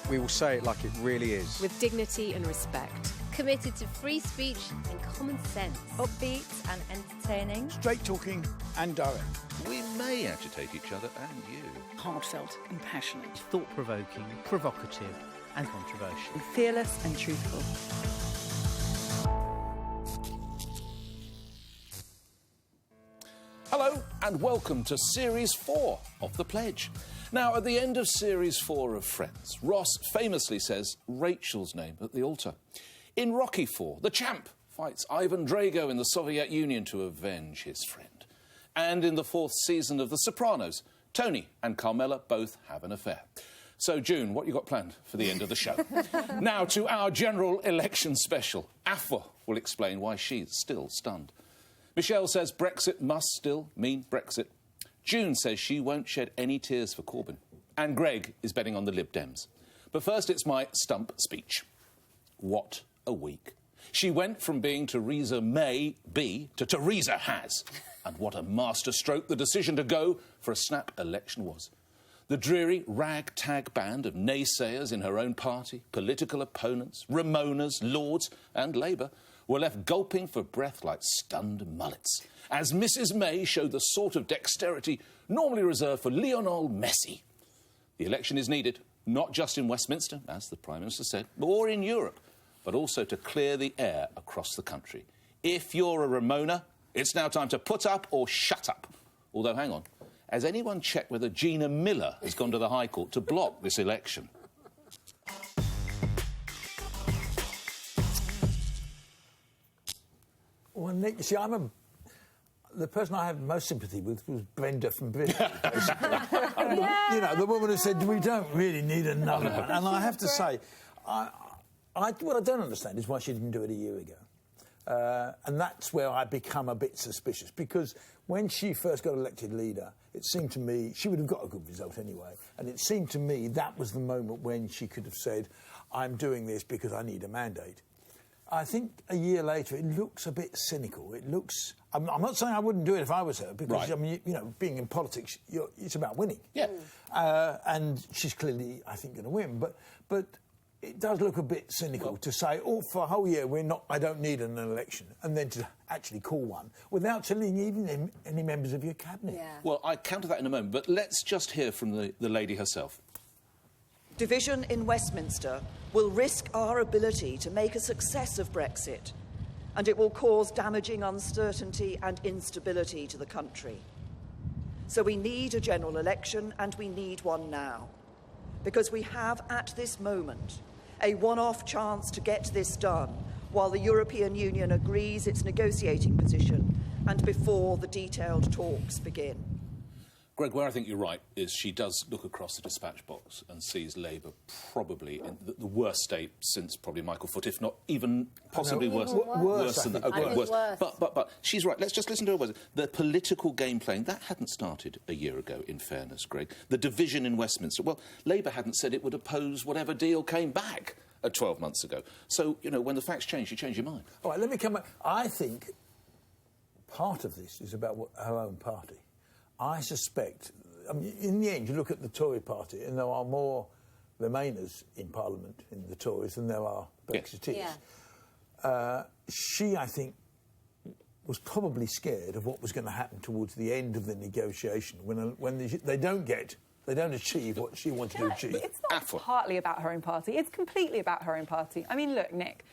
We will say it like it really is. With dignity and respect. Committed to free speech and common sense. Upbeat and entertaining. Straight talking and direct. We may agitate each other and you. Heartfelt and passionate. Thought-provoking, provocative and controversial. Fearless and truthful. Hello and welcome to Series 4 of The Pledge. Now, at the end of Series 4 of Friends, Ross famously says Rachel's name at the altar. In Rocky IV, the champ fights Ivan Drago in the Soviet Union to avenge his friend. And in the 4th season of The Sopranos, Tony and Carmela both have an affair. So, June, what you got planned for the end of the show? Now to our general election special. Afua will explain why she's still stunned. Michelle says Brexit must still mean Brexit. June says she won't shed any tears for Corbyn. And Greg is betting on the Lib Dems. But first, it's my stump speech. What a week. She went from being Theresa May be to Theresa has. And what a masterstroke the decision to go for a snap election was. The dreary ragtag band of naysayers in her own party, political opponents, Ramonas, Lords and Labour were left gulping for breath like stunned mullets, as Mrs May showed the sort of dexterity normally reserved for Lionel Messi. The election is needed, not just in Westminster, as the Prime Minister said, or in Europe, but also to clear the air across the country. If you're a Ramona, it's now time to put up or shut up. Although, hang on, has anyone checked whether Gina Miller has gone to the High Court to block this election? Well, Nick, you see, the person I had most sympathy with was Brenda from Bristol, basically. You know, the woman who said, we don't really need another one. And I have to say, what I don't understand is why she didn't do it a year ago. And that's where I become a bit suspicious, because when she first got elected leader, it seemed to me, she would have got a good result anyway, and it seemed to me that was the moment when she could have said, I'm doing this because I need a mandate. I think a year later it looks a bit cynical. It looks... I'm not saying I wouldn't do it if I was her, because, right. I mean, you know, being in politics, it's about winning. Yeah. And she's clearly, I think, going to win. But it does look a bit cynical to say, for a whole year, I don't need an election, and then to actually call one without telling even any members of your cabinet. Yeah. Well, I counter that in a moment, but let's just hear from the lady herself. Division in Westminster will risk our ability to make a success of Brexit, and it will cause damaging uncertainty and instability to the country. So we need a general election, and we need one now, because we have at this moment a one-off chance to get this done while the European Union agrees its negotiating position and before the detailed talks begin. Greg, where I think you're right is she does look across the dispatch box and sees Labour probably in the worst state since probably Michael Foot, if not even possibly worse. Worse than that. Okay, worse. But she's right. Let's just listen to her words. The political game playing, that hadn't started a year ago, in fairness, Greg. The division in Westminster, well, Labour hadn't said it would oppose whatever deal came back 12 months ago. So, you know, when the facts change, you change your mind. All right, let me come back. I think part of this is about her own party. I suspect, I mean, in the end, you look at the Tory party, and there are more Remainers in Parliament, in the Tories, than there are Brexiteers. Yeah. She, I think, was probably scared of what was going to happen towards the end of the negotiation, when they don't achieve what she wanted to achieve. It's not partly about her own party. It's completely about her own party. I mean, look, Nick,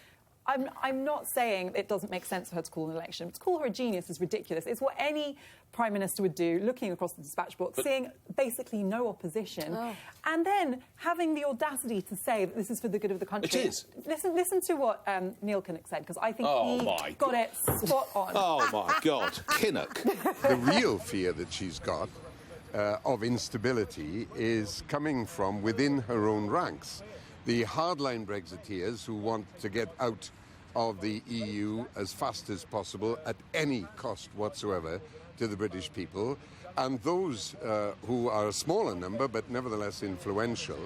I'm not saying it doesn't make sense for her to call an election. To call her a genius is ridiculous. It's what any Prime Minister would do, looking across the dispatch box, seeing basically no opposition, and then having the audacity to say that this is for the good of the country. It is. Listen to what Neil Kinnock said, because I think he got it spot on. Oh, my God. Kinnock. The real fear that she's got of instability is coming from within her own ranks. The hardline Brexiteers who want to get out of the EU as fast as possible at any cost whatsoever to the British people, and those who are a smaller number but nevertheless influential,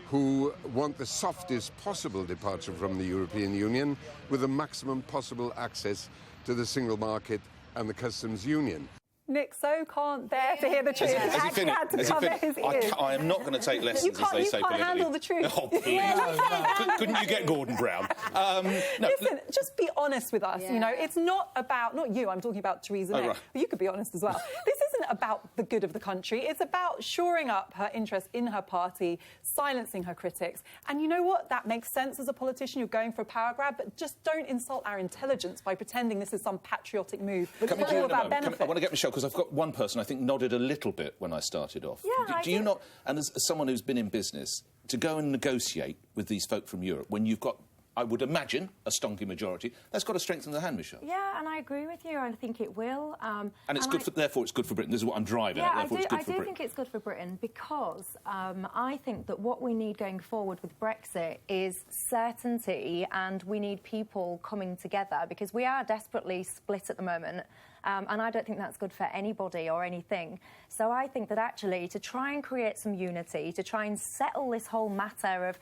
who want the softest possible departure from the European Union with the maximum possible access to the single market and the customs union. Nick so can't bear to hear the truth. Has he finished? Had to cover his ears. I am not going to take lessons, You can't, as they you say can't politically. handle the truth. Oh, please. Couldn't you get Gordon Brown? No, Listen, just be honest with us. Yeah. You know, it's not about, not you, I'm talking about Theresa May. right. But you could be honest as well. This isn't about the good of the country. It's about shoring up her interest in her party, silencing her critics. And you know what? That makes sense as a politician. You're going for a power grab, but just don't insult our intelligence by pretending this is some patriotic move. It's Coming to all you in a about moment. benefit. I want to get Michelle, because I've got one person I think nodded a little bit when I started off. Yeah, do you not, and as someone who's been in business, to go and negotiate with these folk from Europe when you've got, I would imagine, a stonky majority, that's got to strengthen the hand, Michelle. Yeah, and I agree with you. I think it will. And it's good for, therefore it's good for Britain. This is what I'm driving at. Therefore it's good for I do Britain. think it's good for Britain because I think that what we need going forward with Brexit is certainty, and we need people coming together because we are desperately split at the moment. And I don't think that's good for anybody or anything. So I think that actually to try and create some unity, to try and settle this whole matter of,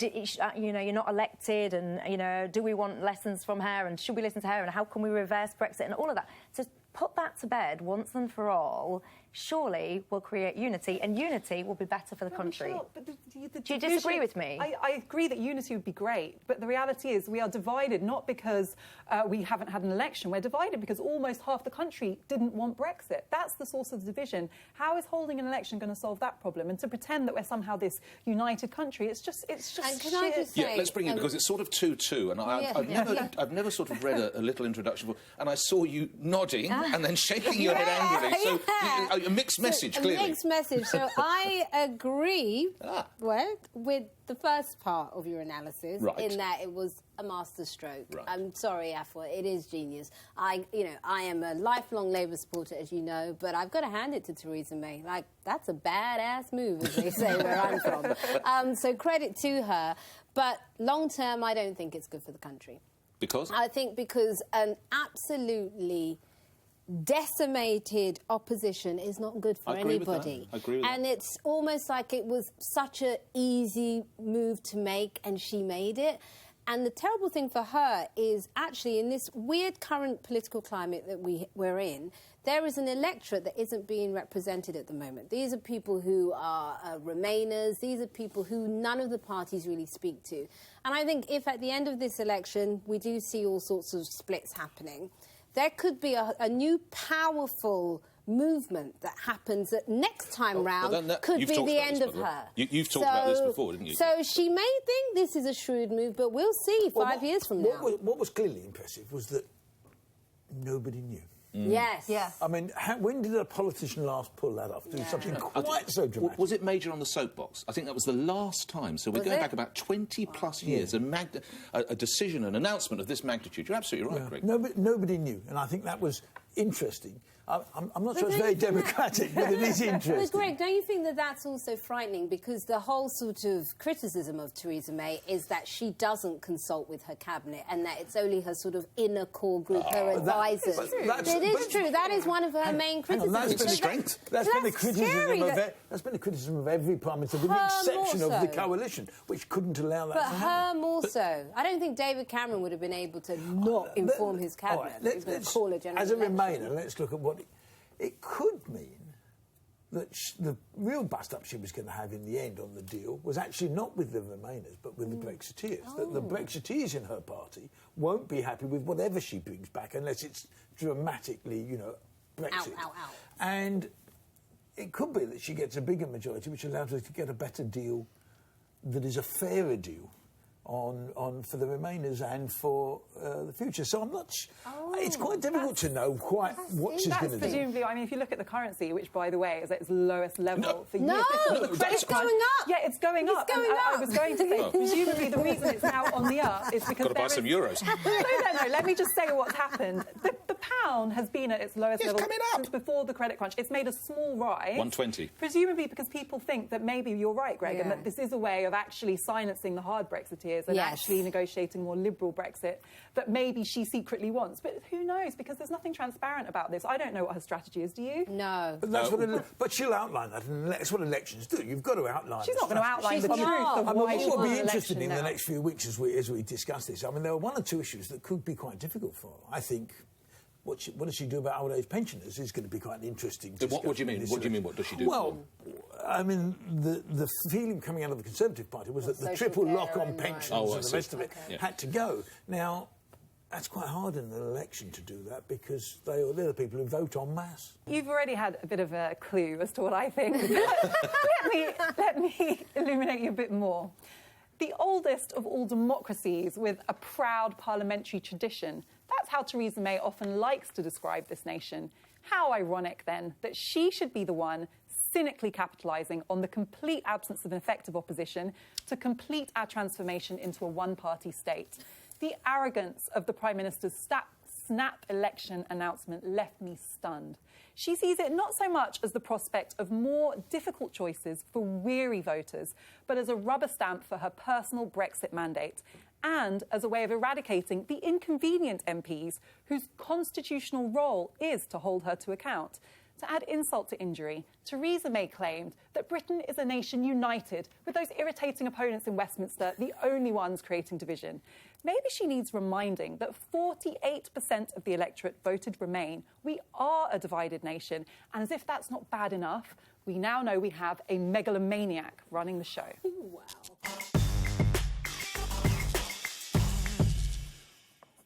you know, you're not elected and, you know, do we want lessons from her and should we listen to her and how can we reverse Brexit and all of that. To put that to bed once and for all surely will create unity, and unity will be better for the country. Michelle, but do you disagree with me? I agree that unity would be great, but the reality is we are divided not because we haven't had an election. We're divided because almost half the country didn't want Brexit. That's the source of the division. How is holding an election going to solve that problem? And to pretend that we're somehow this united country, it's just And can sheer... I just say... Yeah, let's bring it because it's sort of 2-2, and I've never sort of read a little introduction before, and I saw you nodding and then shaking your head angrily. So a mixed message, clearly. A mixed message. So I agree with the first part of your analysis in that it was a masterstroke. Right. I'm sorry, Afua, it is genius. I am a lifelong Labour supporter, as you know, but I've got to hand it to Theresa May. Like, that's a badass move, as they say where I'm from. So credit to her. But long term, I don't think it's good for the country. Because? I think because an absolutely decimated opposition is not good for anybody. I agree with that. And it's almost like it was such an easy move to make, and she made it. And the terrible thing for her is actually in this weird current political climate that we're in, there is an electorate that isn't being represented at the moment. These are people who are Remainers. These are people who none of the parties really speak to. And I think if at the end of this election we do see all sorts of splits happening, there could be a new powerful movement that happens that next time round could be the end of her. You've talked about this before, didn't you? So she may think this is a shrewd move, but we'll see 5 years from now. What was clearly impressive was that nobody knew. Yes. I mean, when did a politician last pull that off? Do something quite so dramatic. Was it major on the soapbox? I think that was the last time. So we're going back about 20-plus years. A decision, an announcement of this magnitude. You're absolutely right, Greg. Nobody knew, and I think that was interesting. I'm not sure it's very democratic, but it is interesting. But Greg, don't you think that that's also frightening? Because the whole sort of criticism of Theresa May is that she doesn't consult with her cabinet and that it's only her sort of inner core group, her advisors. It is true. That is one of her main criticisms. That's been the criticism of every Prime Minister, with the exception of the coalition, which couldn't allow that to happen. But her more so. I don't think David Cameron would have been able to not inform his cabinet. He's going to call a general as a election. Remainer, let's look at what it could mean. That the real bust-up she was going to have in the end on the deal was actually not with the Remainers, but with the Brexiteers. That the Brexiteers in her party won't be happy with whatever she brings back unless it's dramatically, Brexit. And it could be that she gets a bigger majority, which allows her to get a better deal that is a fairer deal for the Remainers and for the future. So I'm not... it's quite difficult to know quite what she's going to do. That's presumably... I mean, if you look at the currency, which, by the way, is at its lowest level for years... No, it's going up! Yeah, it's going up. I was going to say, presumably the reason it's now on the up is because... Got to buy some euros. No, let me just say what's happened. The pound has been at its lowest level since before the credit crunch. It's made a small rise. 120. Presumably because people think that maybe you're right, Greg, and that this is a way of actually silencing the hard Brexiteers and actually negotiating more liberal Brexit that maybe she secretly wants. But who knows? Because there's nothing transparent about this. I don't know what her strategy is, do you? No. But she'll outline that, and that's what elections do. You've got to outline. She's not going to outline the truth of why she will won be an interesting election in the now. next few weeks as we discuss this. I mean, there are one or two issues that could be quite difficult for her. I think what does she do about old age pensioners is going to be quite interesting. What do you mean? What do you mean? What does she do? Well, I mean, the feeling coming out of the Conservative Party was that the triple lock on pensions and the rest of it had to go. Now, that's quite hard in an election to do that because they're the people who vote en masse. You've already had a bit of a clue as to what I think. let me illuminate you a bit more. The oldest of all democracies with a proud parliamentary tradition. That's how Theresa May often likes to describe this nation. How ironic, then, that she should be the one cynically capitalising on the complete absence of an effective opposition to complete our transformation into a one-party state. The arrogance of the Prime Minister's snap election announcement left me stunned. She sees it not so much as the prospect of more difficult choices for weary voters, but as a rubber stamp for her personal Brexit mandate and as a way of eradicating the inconvenient MPs whose constitutional role is to hold her to account. To add insult to injury, Theresa May claimed that Britain is a nation united, with those irritating opponents in Westminster the only ones creating division. Maybe she needs reminding that 48% of the electorate voted Remain. We are a divided nation, and as if that's not bad enough, we now know we have a megalomaniac running the show. Ooh, wow.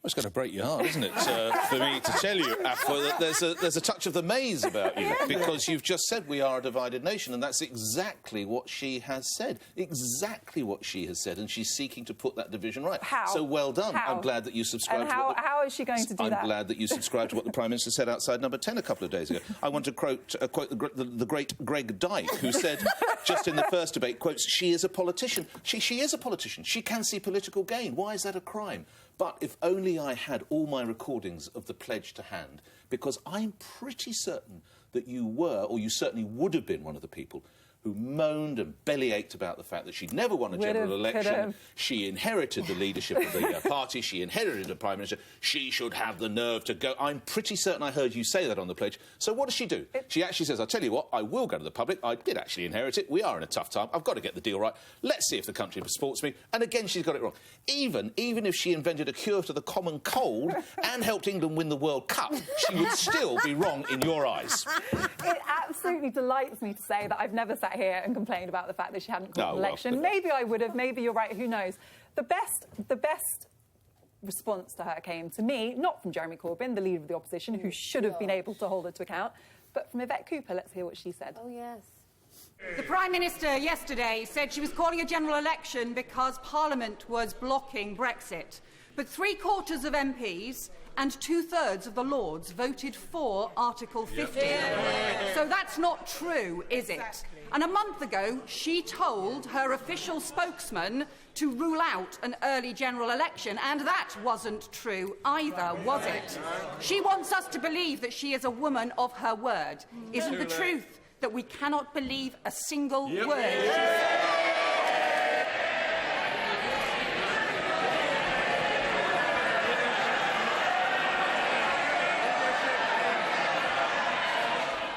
It's going to break your heart, isn't it, for me to tell you, Afua, that there's a touch of the maze about you, because you've just said we are a divided nation, and that's exactly what she has said. Exactly what she has said, and she's seeking to put that division right. How? So well done. How? I'm glad that you subscribed to what... How is she going to do that? I'm glad that you subscribed to what the Prime Minister said outside Number 10 a couple of days ago. I want to quote the great Greg Dyke, who said, just in the first debate, quotes, she is a politician. She is a politician. She can see political gain. Why is that a crime? But if only I had all my recordings of the pledge to hand, because I'm pretty certain that you were, or you certainly would have been, one of the people who moaned and bellyached about the fact that she'd never won a general election. She inherited the leadership of the party. She inherited a Prime Minister. She should have the nerve to go. I'm pretty certain I heard you say that on the pledge. So what does she do? She actually says, I'll tell you what, I will go to the public. I did actually inherit it. We are in a tough time. I've got to get the deal right. Let's see if the country supports me. And again, she's got it wrong. Even if she invented a cure to the common cold and helped England win the World Cup, she would still be wrong in your eyes. It absolutely delights me to say that I've never sat here and complained about the fact that she hadn't called an election. Maybe I would have, maybe you're right, who knows. The best response to her came to me, not from Jeremy Corbyn, the leader of the opposition, who should have been able to hold her to account, but from Yvette Cooper. Let's hear what she said. Oh, yes. The Prime Minister yesterday said she was calling a general election because Parliament was blocking Brexit. But 3/4 of MPs and 2/3 of the Lords voted for Article 50. So that's not true, is it? And a month ago, she told her official spokesman to rule out an early general election, and that wasn't true either, was it? She wants us to believe that she is a woman of her word. Isn't the truth that we cannot believe a single word?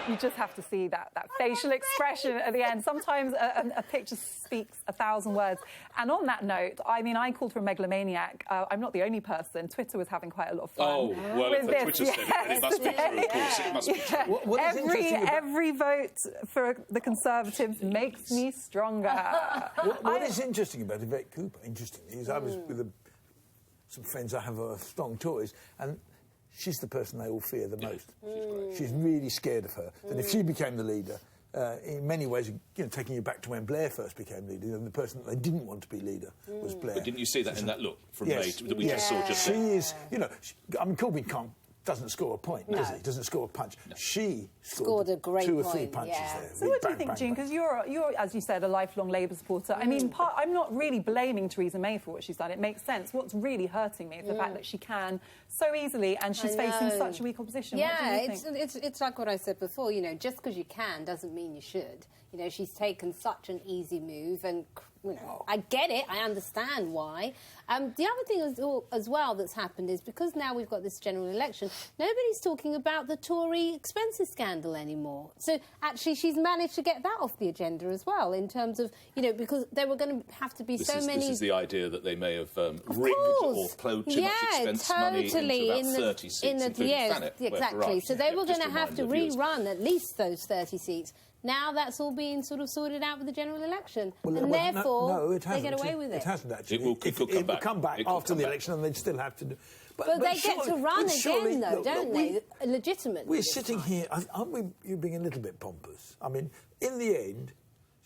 You just have to see that facial expression at the end. Sometimes a picture speaks 1,000 words. And on that note, I mean, I called her a megalomaniac. I'm not the only person. Twitter was having quite a lot of fun. Oh, well, if Twitter said it, it must be true, of course. It must be true. Every vote for the Conservatives makes me stronger. What is interesting about Yvette Cooper, interestingly, is I was with some friends I have strong Tories, and she's the person they all fear the most. She's really scared of her. And if she became the leader, in many ways, taking you back to when Blair first became leader, the person that they didn't want to be leader was Blair. But didn't you see that in that look from May that we just saw just She is, I mean, Corbyn doesn't score a point, does he? He doesn't score a punch. No. She scored a great 2 or 3 punches there. So what do you think, June? Because you're, as you said, a lifelong Labour supporter. I mean, I'm not really blaming Theresa May for what she's done. It makes sense. What's really hurting me is the fact that she can so easily, and she's facing such a weak opposition. Yeah, it's like what I said before. Just because you can doesn't mean you should. You know, she's taken such an easy move, and you know, I get it. I understand why. The other thing as well that's happened is because now we've got this general election, nobody's talking about the Tory expenses scandal anymore. So actually, she's managed to get that off the agenda as well, in terms of, you know, because there were going to have to be so many. This is the idea that they may have rigged or plowed too much expense money into about 30 seats, including Thanet, exactly. So they were going to have to rerun at least those 30 seats. Now that's all being sort of sorted out with the general election, and therefore they get away with it. It hasn't actually. It will come back after the election, and they'd still have to do. But they get to run again, though, don't they? Legitimately. We're sitting here. Aren't we? You're being a little bit pompous. I mean, in the end,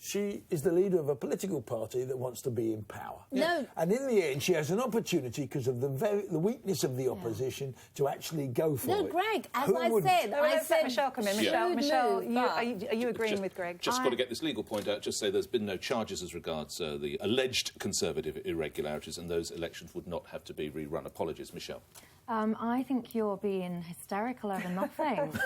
she is the leader of a political party that wants to be in power. No. And in the end, she has an opportunity, because of the weakness of the opposition, to actually go for it. No, Greg, as I said... Michelle, come in. Michelle, are you agreeing with Greg? Just got to get this legal point out. Just say there's been no charges as regards the alleged Conservative irregularities, and those elections would not have to be rerun. Apologies, Michelle. I think you're being hysterical over nothing.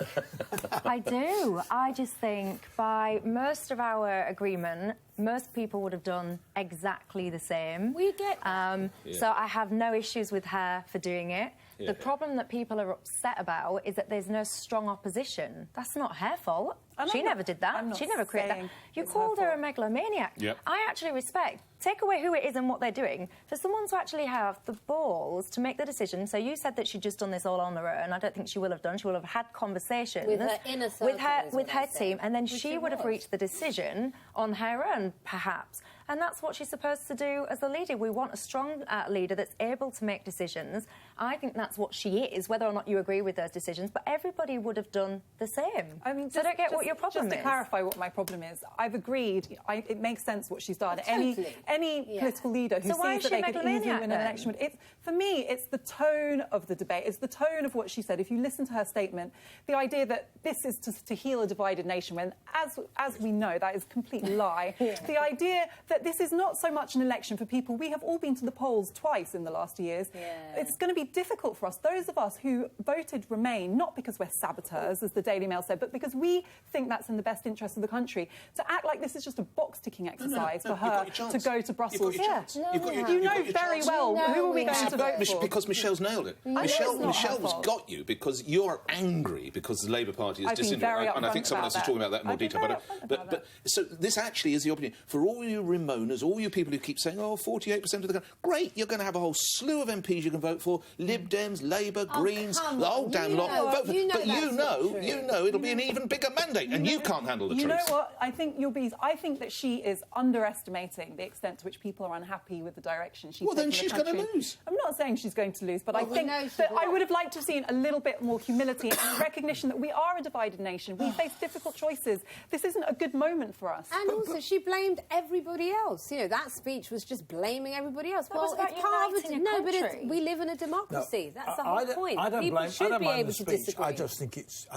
I do. I just think by most of our agreement, most people would have done exactly the same. We get So I have no issues with her for doing it. The problem that people are upset about is that there's no strong opposition. That's not her fault. She never did that. She never created that. You called her a megalomaniac. Yep. I actually respect, take away who it is and what they're doing, for someone to actually have the balls to make the decision. So you said that she'd just done this all on her own. I don't think she will have done. She will have had conversations with her inner circle, with her team, and then she would have reached the decision on her own, perhaps. And that's what she's supposed to do as a leader. We want a strong leader that's able to make decisions. I think that's what she is, whether or not you agree with those decisions. But everybody would have done the same. I mean, so I don't get what your problem is. Just to clarify what my problem is, I've agreed. It makes sense what she's done. Totally. Any political leader who sees that they could easily win an election. For me, it's the tone of the debate. It's the tone of what she said. If you listen to her statement, the idea that this is to heal a divided nation, when, as we know, that is a complete lie. The idea that this is not so much an election for people. We have all been to the polls twice in the last years. It's going to be difficult for us, those of us who voted Remain, not because we're saboteurs, as the Daily Mail said, but because we think that's in the best interest of the country, to act like this is just a box-ticking exercise for her to go to Brussels. You know very well who are we going to vote for. Because Michelle's nailed it. Michelle's got you because you're angry because the Labour Party is disintegrated. And I think someone else is talking about that in more detail. But so this actually is the opportunity for all you Remoaners, all you people who keep saying, 48% of the country. Great, you're going to have a whole slew of MPs you can vote for. Lib Dems, Labour, Greens, the whole damn lot. But you know it'll be an even bigger mandate, and you can't handle the truth. You know what? I think that she is underestimating the extent to which people are unhappy with the direction she's taking the country. Well, then she's going to lose. I'm not saying she's going to lose, but I think that I would have liked to have seen a little bit more humility and recognition that we are a divided nation. We face difficult choices. This isn't a good moment for us. And also, she blamed everybody else. You know, that speech was just blaming everybody else. Well, it's part of a no, but we live in a democracy. That's the whole point. People should be able to disagree. I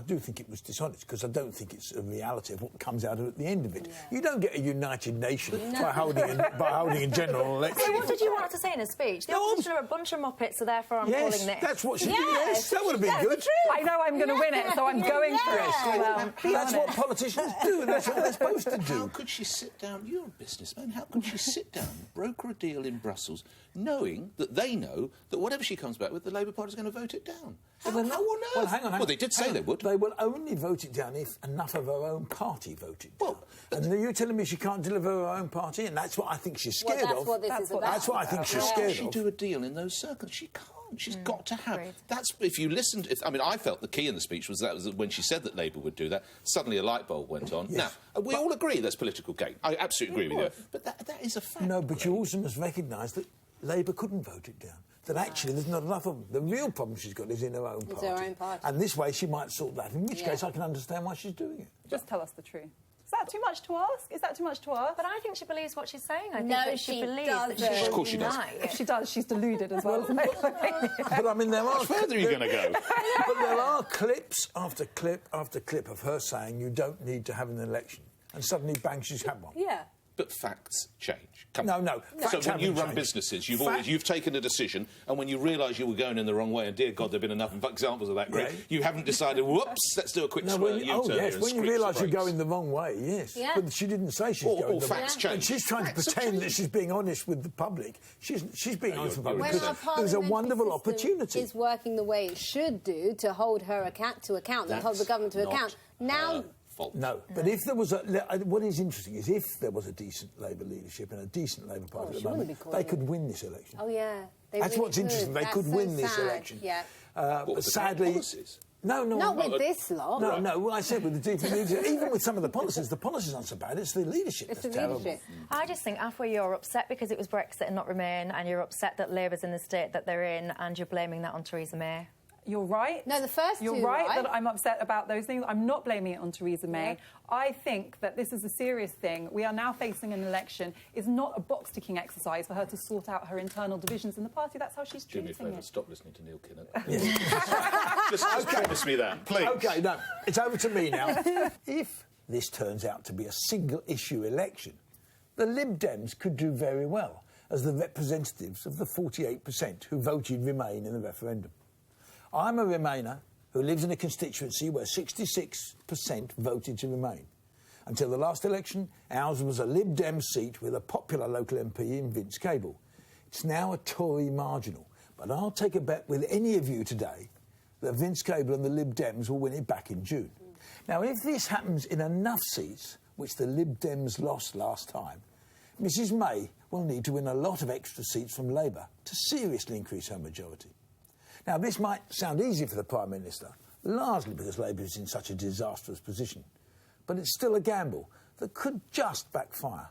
do think it was dishonest, because I don't think it's a reality of what comes out at the end of it. You don't get a united nation by holding a general election. So what did you want to say in a speech? The opposition are a bunch of muppets, so therefore I'm calling this. That's what she did. Yes, that would have been good. I know I'm going to win it, so I'm going for it. Well, that's what politicians do, and that's what they're supposed to do. How could she sit down? You're a businessman. How could she sit down, broker a deal in Brussels, knowing that they know that whatever she comes back with, the Labour Party is going to vote it down? How on earth? Well, hang on. Well, they did say they would. They will only vote it down if enough of her own party vote it down. And you're telling me she can't deliver her own party, and that's what I think she's scared of. That's what this is about. That's what I think she's scared of. How can she do a deal in those circles? She can't. She's got to have... That's... If you listened... I felt the key in the speech was when she said that Labour would do that, suddenly a light bulb went on. Yes. Now, we all agree that's political game. I absolutely agree with you. But that is a fact. No, but you also must recognise that Labour couldn't vote it down. That actually there's not enough of them. The real problem she's got is in her own party. Her own party. And this way she might sort that, in which case I can understand why she's doing it. Just tell us the truth. Is that too much to ask? Is that too much to ask? But I think she believes what she's saying. I think that she believes doesn't. that she Of course she does. If she does, she's deluded as well. But I mean, there are... How further are you going to go? But there are clips after clip after clip of her saying you don't need to have an election. And suddenly, bang, she's had one. Yeah. But facts change. Come No, on. no. So when you run businesses, you've taken a decision, and when you realise you were going in the wrong way, and dear God, there have been enough examples of that, Greg, you haven't decided, whoops, let's do a quick U-turn yes, here when you realise you're going the wrong way, yes. Yeah. But she didn't say she's going the wrong way. Facts change. And she's trying to pretend that she's being honest with the public. She's being honest with the public. When our There's a parliamentary wonderful system opportunity. is working the way it should do to hold her to account, and hold the government to account. Now. No, but if there was what is interesting is if there was a decent Labour leadership and a decent Labour Party at the moment, they could win this election. Oh, yeah. That's what's interesting. They could win this election. Yeah. But sadly... No. Not with this lot. No, what I said with the decent leadership, even with some of the policies aren't so bad, it's the leadership that's terrible. I just think halfway you're upset because it was Brexit and not Remain, and you're upset that Labour's in the state that they're in, and you're blaming that on Theresa May. You're right. No, the first You're two, right that I'm upset about those things. I'm not blaming it on Theresa May. Yeah. I think that this is a serious thing. We are now facing an election. It's not a box-ticking exercise for her to sort out her internal divisions in the party. That's how she's treating Do me a favour, it. stop listening to Neil Kinnock. just promise me that, please. OK, no, it's over to me now. If this turns out to be a single-issue election, the Lib Dems could do very well as the representatives of the 48% who voted Remain in the referendum. I'm a Remainer who lives in a constituency where 66% voted to Remain. Until the last election, ours was a Lib Dem seat with a popular local MP in Vince Cable. It's now a Tory marginal, but I'll take a bet with any of you today that Vince Cable and the Lib Dems will win it back in June. Now, if this happens in enough seats, which the Lib Dems lost last time, Mrs May will need to win a lot of extra seats from Labour to seriously increase her majority. Now, this might sound easy for the Prime Minister, largely because Labour is in such a disastrous position. But it's still a gamble that could just backfire.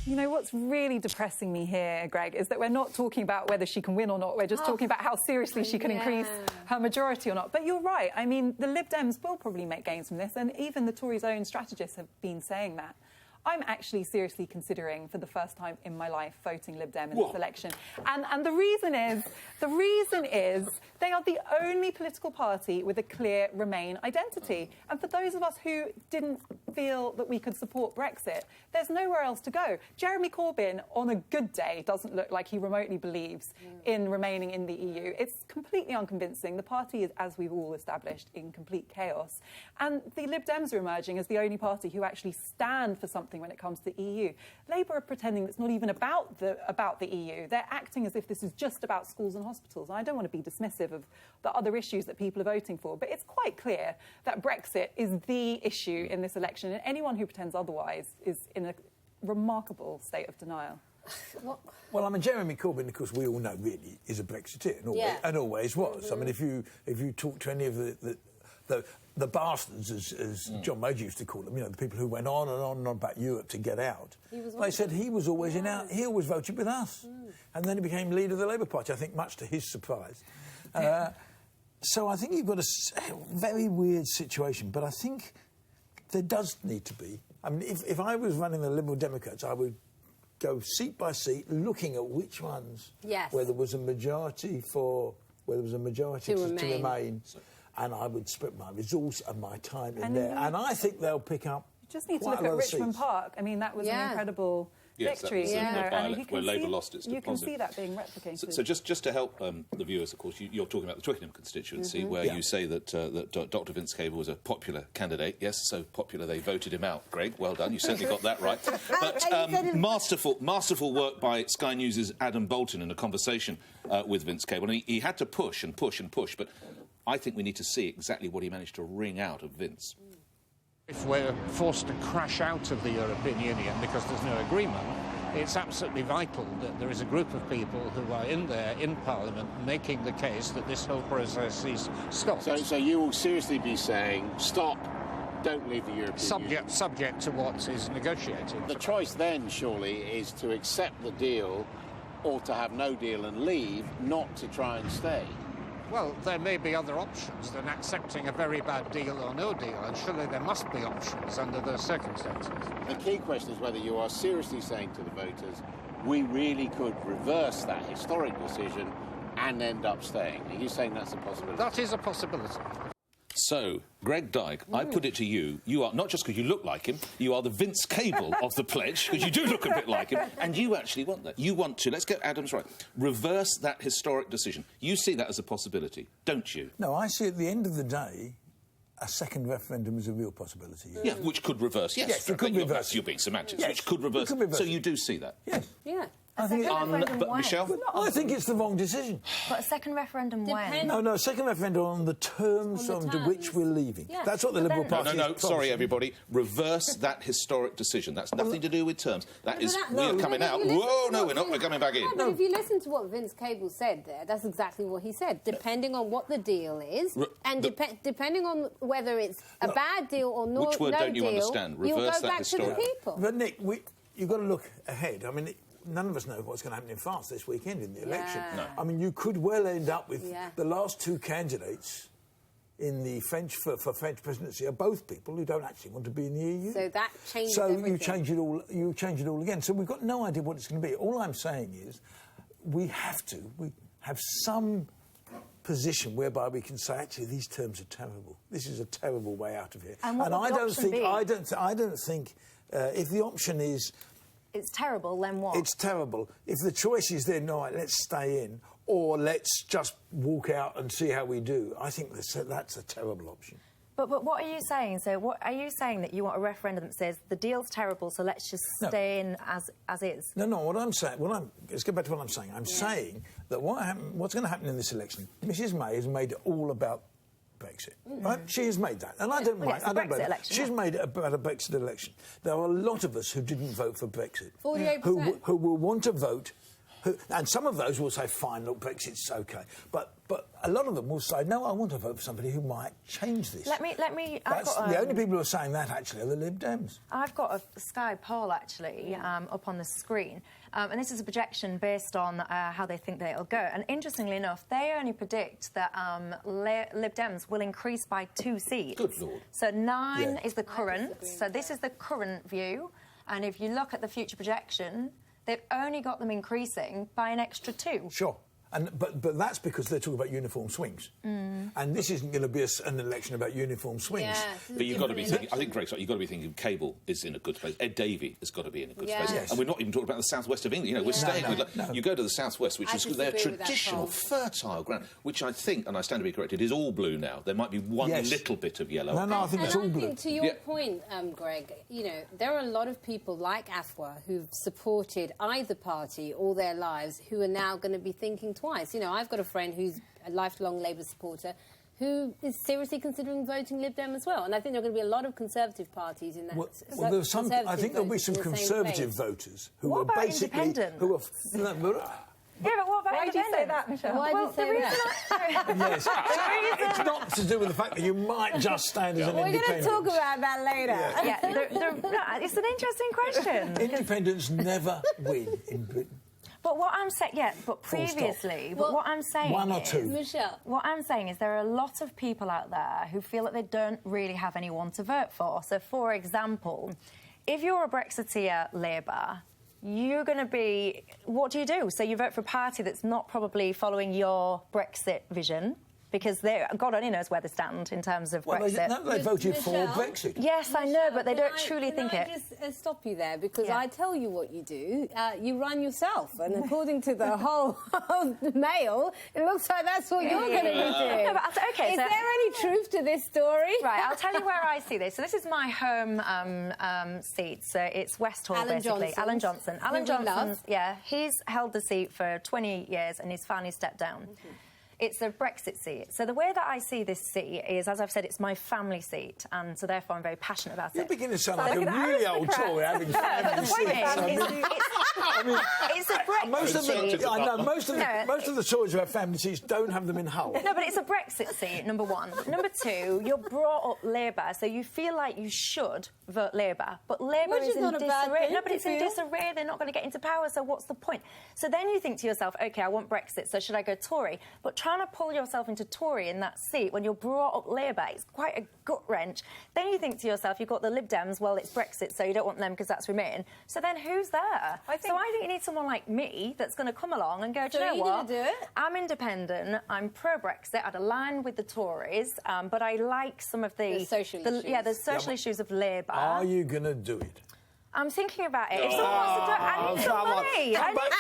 You know, what's really depressing me here, Greg, is that we're not talking about whether she can win or not. We're just talking about how seriously she can increase her majority or not. But you're right. I mean, the Lib Dems will probably make gains from this, and even the Tories' own strategists have been saying that. I'm actually seriously considering, for the first time in my life, voting Lib Dem in this election. And the reason is they are the only political party with a clear Remain identity. And for those of us who didn't feel that we could support Brexit, there's nowhere else to go. Jeremy Corbyn, on a good day, doesn't look like he remotely believes in remaining in the EU. It's completely unconvincing. The party is, as we've all established, in complete chaos. And the Lib Dems are emerging as the only party who actually stand for something when it comes to the EU. Labour are pretending it's not even about the EU. They're acting as if this is just about schools and hospitals. And I don't want to be dismissive of the other issues that people are voting for, but it's quite clear that Brexit is the issue in this election, and anyone who pretends otherwise is in a remarkable state of denial. Well, I mean, Jeremy Corbyn, of course, we all know really is a Brexiteer and always was. I mean, if you talk to any of the bastards, as John Major used to call them, you know, the people who went on and on and on about Europe to get out, they said he was always in out. He always voted with us. And then he became leader of the Labour Party, I think, much to his surprise. So I think you've got a very weird situation, but I think there does need to be. I mean, if I was running the Liberal Democrats, I would go seat by seat, looking at which ones where there was a majority to remain. And I would split my resource and my time in there. And I think they'll pick up. You just need to look at Richmond Park. I mean, that was an incredible victory. Where Labour lost its deposit. You can see that being replicated. So just to help the viewers, of course, you're talking about the Twickenham constituency, where you say that Dr Vince Cable was a popular candidate. Yes, so popular they voted him out. Greg, well done. You certainly got that right. But masterful work by Sky News' Adam Bolton in a conversation with Vince Cable. And he had to push and push and push, but I think we need to see exactly what he managed to wring out of Vince. If we're forced to crash out of the European Union because there's no agreement, it's absolutely vital that there is a group of people who are in there, in Parliament, making the case that this whole process is stopped. So you will seriously be saying, stop, don't leave the European Union? Subject to what is negotiated. The choice then, surely, is to accept the deal or to have no deal and leave, not to try and stay. Well, there may be other options than accepting a very bad deal or no deal, and surely there must be options under those circumstances. The key question is whether you are seriously saying to the voters, we really could reverse that historic decision and end up staying. Are you saying that's a possibility? That is a possibility. So, Greg Dyke, I put it to you. You are, not just because you look like him, you are the Vince Cable of the pledge, because you do look a bit like him, and you actually want that. You want to, let's get Adam's right, reverse that historic decision. You see that as a possibility, don't you? No, I see at the end of the day, a second referendum is a real possibility. Yeah, which could reverse, yes. Yes, it could reverse. You're being semantics, Yes, which could reverse. reverse. So you do see that? Yes. Yeah. I think but Michelle? I think it's the wrong decision. But a second referendum when? No, second referendum on the terms under which we're leaving. Yeah. That's what the Liberal Party No, sorry, everybody. Reverse that historic decision. That's nothing to do with terms. We're coming out. Whoa, no, we're not. We're coming back in. No, but if you listen to what Vince Cable said there, that's exactly what he said. Depending on what the deal is, and depending on whether it's a bad deal or no deal... Which word don't you understand? You'll Reverse go that back to the historic... people. But, Nick, you've got to look ahead. I mean... None of us know what's going to happen in France this weekend in the election. No. I mean, you could well end up with the last two candidates in the French for French presidency are both people who don't actually want to be in the EU. So that changes So everything. you change it all again. So we've got no idea what it's going to be. All I'm saying is we have some position whereby we can say, actually, these terms are terrible. This is a terrible way out of here. And what would the option be? I don't think if the option is... It's terrible, then what? It's terrible. If the choice is then, no, let's stay in, or let's just walk out and see how we do, I think that's a terrible option. But what are you saying? So what are you saying, that you want a referendum that says the deal's terrible, so let's just stay in as is? No, what I'm saying... let's get back to what I'm saying. I'm saying that what's going to happen in this election, Mrs May has made it all about Brexit, right? She has made that, and I don't mind. It's a Brexit election. She's made it about a Brexit election. There are a lot of us who didn't vote for Brexit, 48%, who will want to vote, and some of those will say, "Fine, look, Brexit's okay," but a lot of them will say, "No, I want to vote for somebody who might change this." Let me. The only people who are saying that actually are the Lib Dems. I've got a Sky poll actually up on the screen, and this is a projection based on how they think that it'll go. And interestingly enough, they only predict that Lib Dems will increase by 2 seats. Good Lord! So 9 is the current. So this is the current view, and if you look at the future projection, they've only got them increasing by an extra 2. Sure. But that's because they're talking about uniform swings. And this isn't going to be an election about uniform swings. Yeah, but you've got to be thinking... I think, Greg, you've got to be thinking Cable is in a good place. Ed Davey has got to be in a good place. Yes. And we're not even talking about the southwest of England. You know, we're staying with... You go to the southwest, which is their traditional, fertile ground, which I think, and I stand to be corrected, is all blue now. There might be one little bit of yellow. No, I think it's all blue. I think, to your point, Greg, you know, there are a lot of people like Afua who've supported either party all their lives who are now going to be thinking twice. You know, I've got a friend who's a lifelong Labour supporter who is seriously considering voting Lib Dem as well. And I think there are going to be a lot lot of Conservative parties in that. Well, there's some. I think there'll be some Conservative voters who are basically who are. Yeah, but what about Why do you say that, Michelle? Why do you say that? Yes. It's not to do with the fact that you might just stand as an We're independent. going to talk about that later. It's an interesting question. Independents never win in Britain. But what I'm saying, what I'm saying, one or two. Michelle, what I'm saying is there are a lot of people out there who feel that they don't really have anyone to vote for. So, for example, if you're a Brexiteer Labour, you're going to be... What do you do? So you vote for a party that's not probably following your Brexit vision, because God only knows where they stand in terms of Brexit. They voted for Brexit. Yes, I know, but they don't truly think it. Can I just stop you there? Because I tell you what you do. You run yourself. And according to the whole Mail, it looks like that's what you're going to be doing. No, but is there any truth to this story? Right, I'll tell you where I see this. So this is my home seat. So it's West Hall, basically. Alan Johnson. Alan Johnson, he's held the seat for 20 years and he's finally stepped down. Mm-hmm. It's a Brexit seat. So the way that I see this seat is, as I've said, it's my family seat, and so therefore I'm very passionate about it. You're beginning to sound like a really old Tory having family seats. It's a Brexit seat. I know, most of the Tories who have family seats don't have them in Hull. No, but it's a Brexit seat, number one. Number two, you're brought up Labour, so you feel like you should vote Labour. But Labour is in disarray. No, but it's in disarray. They're not going to get into power, so what's the point? So then you think to yourself, OK, I want Brexit, so should I go Tory? But trying to pull yourself into Tory in that seat when you're brought up Labour, it's quite a gut wrench. Then you think to yourself, you've got the Lib Dems, well, it's Brexit, so you don't want them because that's Remain. So then who's there? I think you need someone like me that's going to come along and go, do you know what? I'm independent, I'm pro-Brexit, I'd align with the Tories, but I like some of the social issues. Yeah, the social issues of Labour. Are you going to do it? I'm thinking about it. If someone wants to do it, I need some money.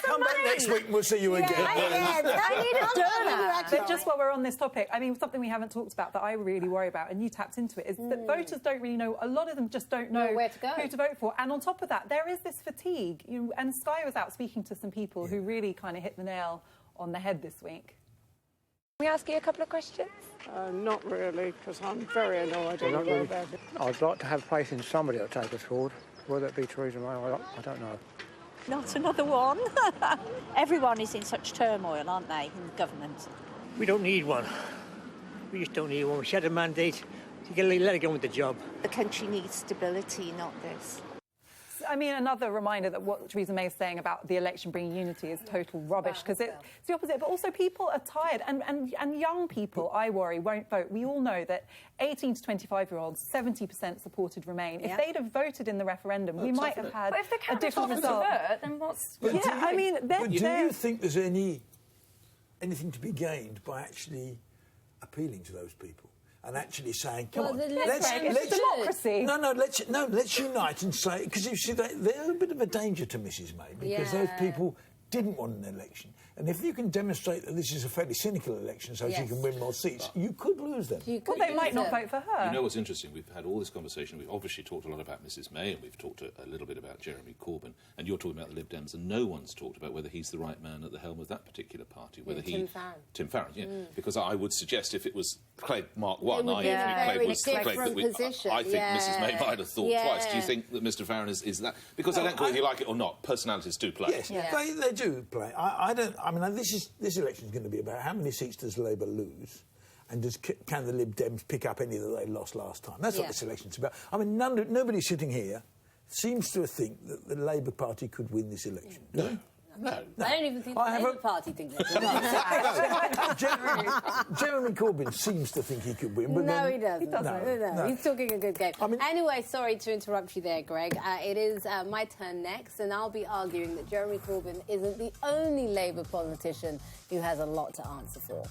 Come back next week, we'll see you again. I need a donor. But just while we're on this topic, I mean, something we haven't talked about that I really worry about, and you tapped into it, is that voters don't really know, a lot of them just don't know where to go, who to vote for. And on top of that, there is this fatigue. And Sky was out speaking to some people who really kind of hit the nail on the head this week. Can we ask you a couple of questions? Not really, because I'm very annoyed about it. I'd like to have faith in somebody that'll take us forward. Whether it be Theresa May, I don't know. Not another one. Everyone is in such turmoil, aren't they, in government? We don't need one. We just don't need one. We had a mandate to let it go with the job. The country needs stability, not this. I mean, another reminder that what Theresa May is saying about the election bringing unity is total rubbish, because it's the opposite. But also people are tired, and young people, I worry, won't vote. We all know that 18 to 25-year-olds, 70% supported Remain. If they'd have voted in the referendum, we might have had a different result. Then what's... But do you think there's anything to be gained by actually appealing to those people? And actually saying, come on, let's democracy. Let's unite and say, because you see, they're a bit of a danger to Mrs May, because those people didn't want an election. And if you can demonstrate that this is a fairly cynical election so she can win more seats, you could lose them. Well, they might not vote for her. You know what's interesting? We've had all this conversation. We've obviously talked a lot about Mrs May, and we've talked a little bit about Jeremy Corbyn, and you're talking about the Lib Dems, and no one's talked about whether he's the right man at the helm of that particular party. Whether Tim Farron, because I would suggest if it was Clegg Mark 1, I think Mrs May might have thought twice. Do you think that Mr Farron is that? Because I don't care whether you like it or not, personalities do play. Yes, they do play. I mean, this election is going to be about how many seats does Labour lose, and can the Lib Dems pick up any that they lost last time? That's what this election's about. I mean, nobody sitting here seems to think that the Labour Party could win this election. No. I don't even think the Labour Party thinks it. Jeremy Corbyn seems to think he could win, but he doesn't. No. He's talking a good game. Anyway, sorry to interrupt you there, Greg. It is my turn next, and I'll be arguing that Jeremy Corbyn isn't the only Labour politician who has a lot to answer for.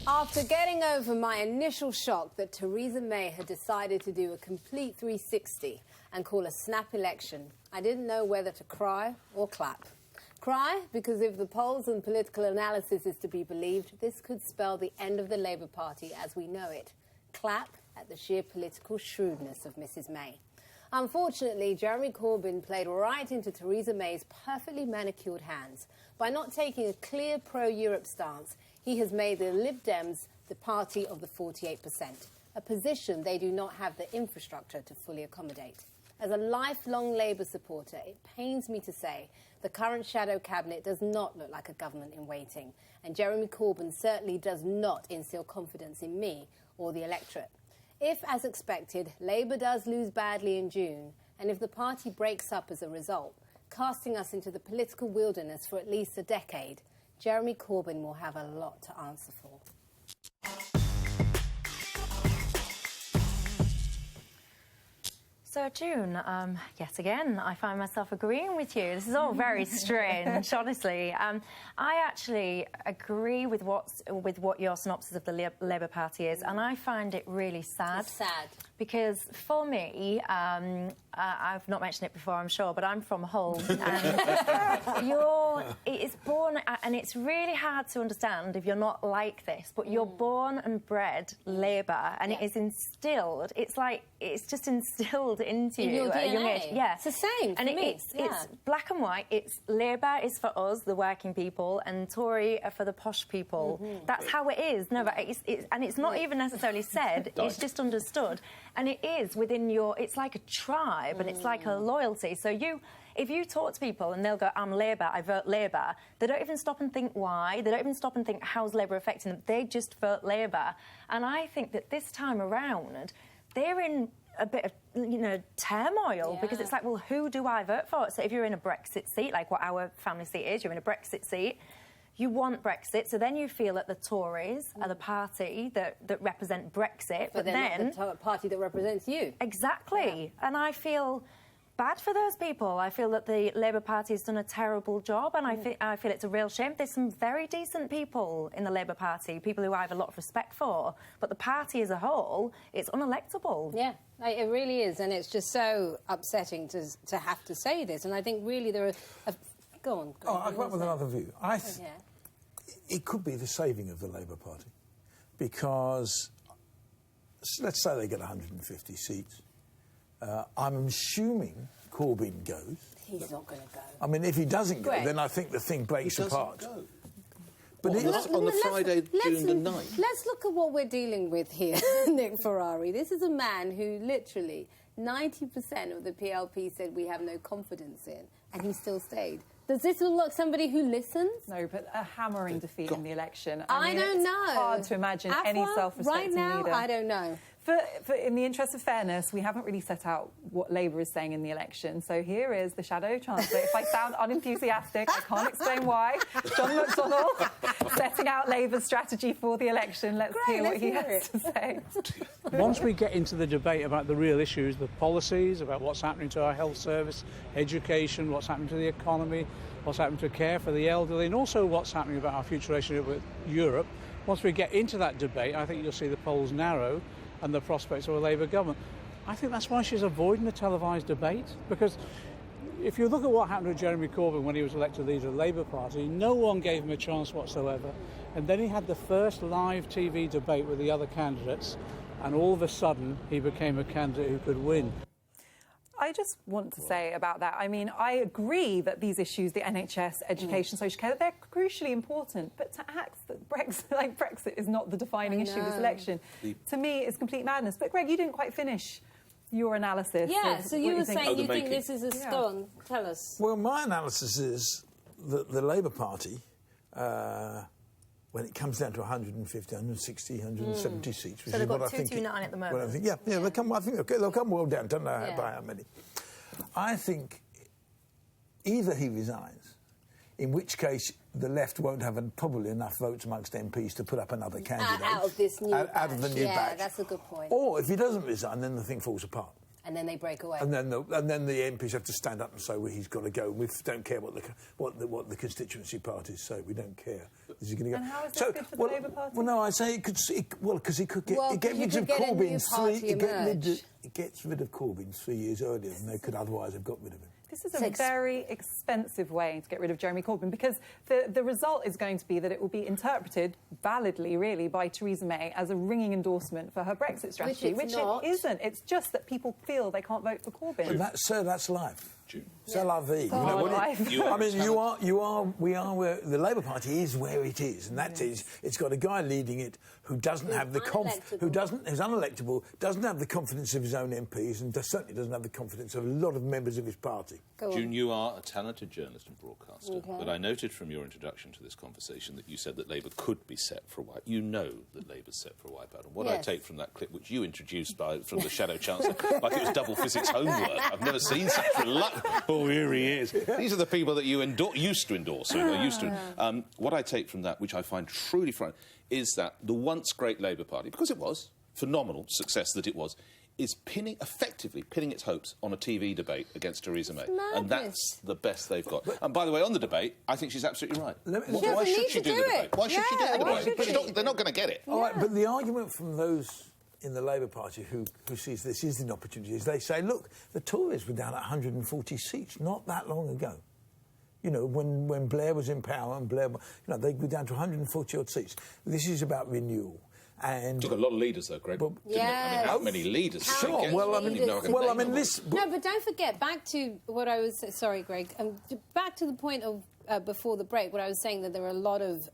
After getting over my initial shock that Theresa May had decided to do a complete 360 and call a snap election, I didn't know whether to cry or clap. Cry, because if the polls and political analysis is to be believed, this could spell the end of the Labour Party as we know it. Clap at the sheer political shrewdness of Mrs May. Unfortunately, Jeremy Corbyn played right into Theresa May's perfectly manicured hands. By not taking a clear pro-Europe stance, he has made the Lib Dems the party of the 48%, a position they do not have the infrastructure to fully accommodate. As a lifelong Labour supporter, it pains me to say the current shadow cabinet does not look like a government in waiting, and Jeremy Corbyn certainly does not instill confidence in me or the electorate. If, as expected, Labour does lose badly in June, and if the party breaks up as a result, casting us into the political wilderness for at least a decade, Jeremy Corbyn will have a lot to answer for. So, June, yet again, I find myself agreeing with you. This is all very strange, honestly. I actually agree with what your synopsis of the Labour Party is, and I find it really sad. It's sad. Because for me, I've not mentioned it before, I'm sure, but I'm from Hull, and it's born, and it's really hard to understand if you're not like this, but you're born and bred Labour, and it is instilled. It's just instilled into you your at a young DNA. age. Yeah, it's the same. And it's black and white. It's Labour is for us, the working people, and Tory are for the posh people. That's how it is. No, but it's not even necessarily said. It's just understood. And it is within it's like a tribe and it's like a loyalty. So if you talk to people and they'll go, I'm Labour, I vote Labour, they don't even stop and think why. They don't even stop and think, how's Labour affecting them? They just vote Labour. And I think that this time around, they're in a bit of, turmoil because it's like, well, who do I vote for? So if you're in a Brexit seat, like what our family seat is, you're in a Brexit seat, you want Brexit, so then you feel that the Tories are the party that represent Brexit, but then not the party that represents you. Exactly. And I feel bad for those people. I feel that the Labour Party has done a terrible job, and I feel it's a real shame. There's some very decent people in the Labour Party, people who I have a lot of respect for, but the party as a whole, it's unelectable. Yeah, it really is, and it's just so upsetting to have to say this. And I think really there are... Go on. I'll come up with another view. It could be the saving of the Labour Party, because let's say they get 150 seats. I'm assuming Corbyn goes. He's not going to go. I mean, if he doesn't go, then I think the thing breaks apart. Go. But on the Friday, June the 9th? Let's look at what we're dealing with here, Nick Ferrari. This is a man who literally 90% of the PLP said we have no confidence in, and he still stayed. Does this look like somebody who listens? No, but a hammering defeat in the election. I don't know. It's hard to imagine any self-respecting right now, leader. I don't know. In the interest of fairness, we haven't really set out what Labour is saying in the election. So here is the Shadow Chancellor. If I sound unenthusiastic, I can't explain why. John McDonnell setting out Labour's strategy for the election. Let's hear what he has to say. Once we get into the debate about the real issues, the policies, about what's happening to our health service, education, what's happening to the economy, what's happening to care for the elderly, and also what's happening about our future relationship with Europe, once we get into that debate, I think you'll see the polls narrow and the prospects of a Labour government. I think that's why she's avoiding the televised debate, because if you look at what happened to Jeremy Corbyn when he was elected leader of the Labour Party, no one gave him a chance whatsoever. And then he had the first live TV debate with the other candidates, and all of a sudden he became a candidate who could win. I just want to say about that, I mean, I agree that these issues, the NHS, education, social care, they're crucially important, but to act that Brexit is not the defining issue of this election, to me, is complete madness. But, Greg, you didn't quite finish your analysis. Yeah, so you were saying you think this is a... Go on, tell us. Well, my analysis is that the Labour Party... when it comes down to 150, 160, 170 seats, which so is what I think... So they've got 229 at the moment. I think, they'll come, I think they'll come well down. Don't know by how many. I think either he resigns, in which case the left won't have probably enough votes amongst MPs to put up another candidate. Out of this new batch. Out of the new batch. Yeah, that's a good point. Or if he doesn't resign, then the thing falls apart. And then they break away. And then the MPs have to stand up and say, well, he's got to go. We don't care what the constituency parties say. We don't care. Is he going to go? And how is this good for the Labour Party? Well, no, I say because he could get rid of Corbyn it gets rid of Corbyn 3 years earlier than they could otherwise have got rid of him. This is a very expensive way to get rid of Jeremy Corbyn, because the result is going to be that it will be interpreted validly, really, by Theresa May as a ringing endorsement for her Brexit strategy, which it isn't. It's just that people feel they can't vote for Corbyn. But that's life. C'est la vie. We are where the Labour Party is where it is, and that is, it's got a guy leading it who doesn't have the who's unelectable, doesn't have the confidence of his own MPs, and certainly doesn't have the confidence of a lot of members of his party. June, you are a talented journalist and broadcaster, but I noted from your introduction to this conversation that you said that Labour could be set for a wipe. You know that Labour's set for a wipeout, and what I take from that clip, which you introduced from the Shadow Chancellor, like it was double physics homework. I've never seen such reluctance. Oh, here he is. These are the people that you used to endorse. What I take from that, which I find truly frightening, is that the once great Labour Party, because it was, phenomenal success that it was, is effectively pinning its hopes on a TV debate against Theresa May. And that's the best they've got. And by the way, on the debate, I think she's absolutely right. Why should she do the debate? Why should she do the debate? They're not going to get it. All right, but the argument from those in the Labour Party who sees this is an opportunity is they say, look, the Tories were down at 140 seats not that long ago. You know, when Blair was in power and they were down to 140-odd seats. This is about renewal. And you've got a lot of leaders, though, Greg. How many leaders? Sure. No, but don't forget, back to what I was... Sorry, Greg. Back to the point of before the break, what I was saying, that there are a lot of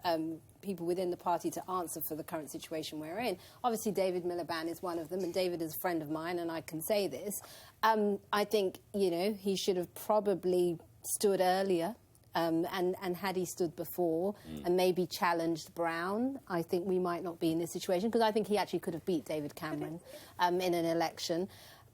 people within the party to answer for the current situation we're in. Obviously, David Miliband is one of them, and David is a friend of mine, and I can say this. I think, he should have probably stood earlier. And had he stood before and maybe challenged Brown, I think we might not be in this situation, because I think he actually could have beat David Cameron in an election.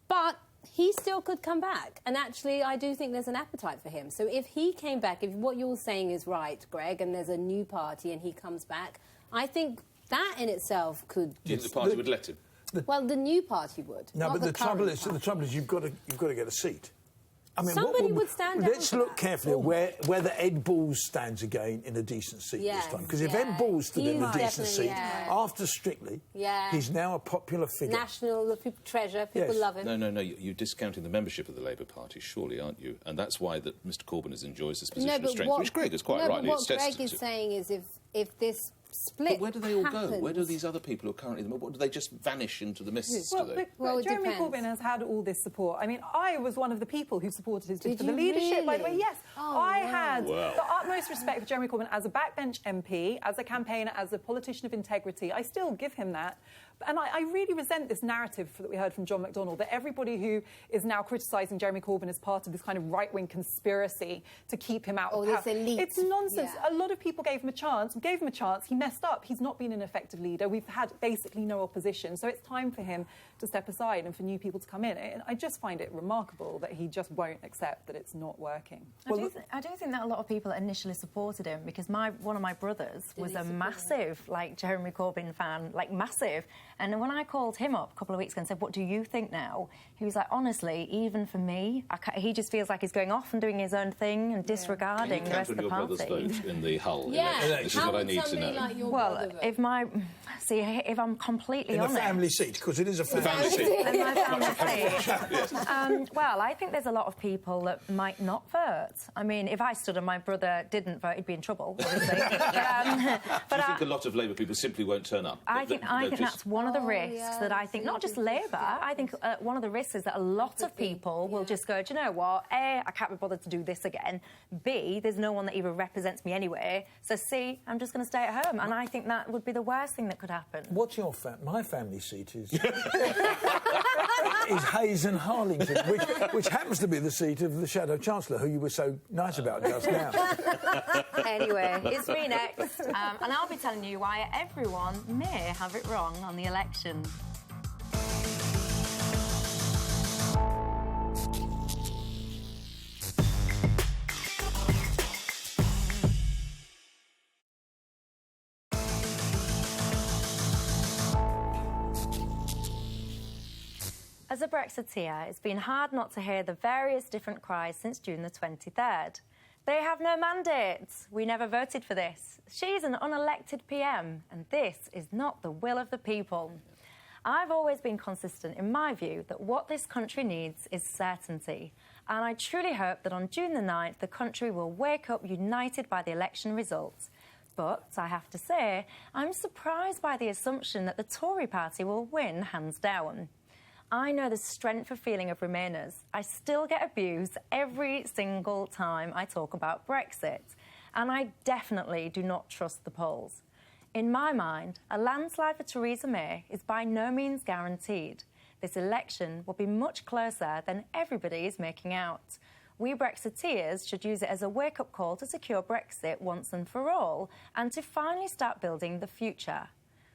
But he still could come back. And actually, I do think there's an appetite for him. So if he came back, if what you're saying is right, Greg, and there's a new party and he comes back, I think that in itself could... Do you think the party would let him? Well, the new party would. No, but the trouble is you've got to get a seat. I mean, somebody would stand down. Let's look carefully at whether Ed Balls stands again in a decent seat this time. Because if Ed Balls stood in a decent seat after Strictly, he's now a popular figure. National, the people treasure, people love him. No, you're discounting the membership of the Labour Party, surely, aren't you? And that's why that Mr Corbyn enjoys this position of strength, which Greg is quite rightly what Greg is saying is if this split But where do they all happens, go? Where do these other people who are currently... What, do they just vanish into the mists, do they? But Jeremy Corbyn has had all this support. I mean, I was one of the people who supported his bid for the leadership, by the way. Yes. I had the utmost respect for Jeremy Corbyn as a backbench MP, as a campaigner, as a politician of integrity. I still give him that. And I really resent this narrative that we heard from John McDonnell, that everybody who is now criticising Jeremy Corbyn is part of this kind of right-wing conspiracy to keep him out of power. This elite. It's nonsense. A lot of people gave him a chance. He messed up. He's not been an effective leader. We've had basically no opposition. So it's time for him to step aside and for new people to come in. And I just find it remarkable that he just won't accept that it's not working. I do think that a lot of people initially supported him, because one of my brothers was a massive, Jeremy Corbyn fan, massive. And when I called him up a couple of weeks ago and said, what do you think now? He was like, honestly, even for me, he just feels like he's going off and doing his own thing and disregarding the rest of the party. Can you cancel your brother's vote in the Hull election? This is what I need to know. Like your if I'm completely honest... In a family seat, because it is a family seat. In my family seat. Well, I think there's a lot of people that might not vote. I mean, if I stood and my brother didn't vote, he'd be in trouble, obviously. Do you think a lot of Labour people simply won't turn up? I think that's one of the risks that I think, not just Labour, I think one of the risks is that a lot of people will just go, do you know what, A, I can't be bothered to do this again, B, there's no one that even represents me anyway, so C, I'm just going to stay at home. And I think that would be the worst thing that could happen. What's your my family seat is... is Hayes and Harlington, which happens to be the seat of the Shadow Chancellor, who you were so nice about just now. Anyway, it's me next, and I'll be telling you why everyone may have it wrong on the election. As a Brexiteer, it's been hard not to hear the various different cries since June the 23rd. They have no mandates. We never voted for this. She's an unelected PM, and this is not the will of the people. I've always been consistent in my view that what this country needs is certainty, and I truly hope that on June the 9th the country will wake up united by the election results. But I have to say, I'm surprised by the assumption that the Tory party will win hands down. I know the strength of feeling of Remainers. I still get abused every single time I talk about Brexit, and I definitely do not trust the polls. In my mind, a landslide for Theresa May is by no means guaranteed. This election will be much closer than everybody is making out. We Brexiteers should use it as a wake-up call to secure Brexit once and for all, and to finally start building the future.